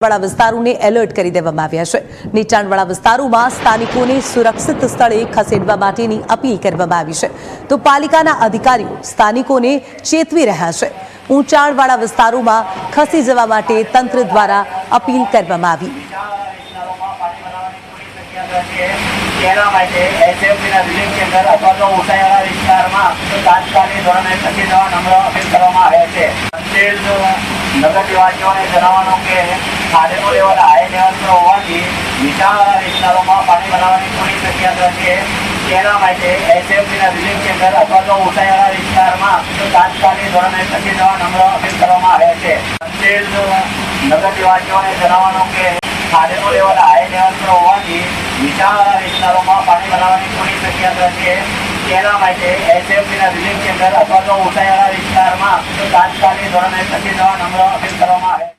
वाला विस्तारों ने एलर्ट કરી દેવામાં આવ્યા છે। નીચાણવાળા વિસ્તારોમાં સ્થાનિકોને સુરક્ષિત સ્થળે ખસેડવા માટેની અપીલ કરવામાં આવી છે, તો પાલિકાના અધિકારીઓ સ્થાનિકોને ચેતવી રહ્યા છે। ઊંચાણવાળા વિસ્તારોમાં ખસી જવા માટે તંત્ર દ્વારા અપીલ કરવામાં આવી। તેના માટે એસએફબીના રિલીફ કેન્દ્ર અથવા તો ઊંચાઈવાળા વિસ્તારમાં તાત્કાલિક ધોરણે ખસી જવા નમ્ર અપીલ કરવામાં આવે છે। નગર નિવાસીઓને જણાવવાનું કે ખાડેનું લેવલ હાઈ લેવલ પર હોવાથી નીચાણવાળા વિસ્તારોમાં પાણી ભરાવાની પૂરી શક્યતા છે। તેના માટે એસએફબીના રિલીફ કેન્દ્ર અથવા તો ઊંચાઈવાળા વિસ્તારમાં તાત્કાલિક ધોરણે ખસી જવા નમ્ર અપીલ કરવામાં આવે છે। નગર નિવાસીઓને જણાવવાનું કે ખાડેનું લેવલ હાઈ લેવલ પર હોવાથી નીચાણવાળા વિસ્તારોમાં પાણી ભરાવાની પૂરી શક્યતા છે। તેના માટે એસએફબીના રિલીફ કેન્દ્ર અથવા તો ઊંચાઈવાળા વિસ્તારમાં તાત્કાલિક ધોરણે ખસી જવા નમ્ર અપીલ કરવામાં આવે છે।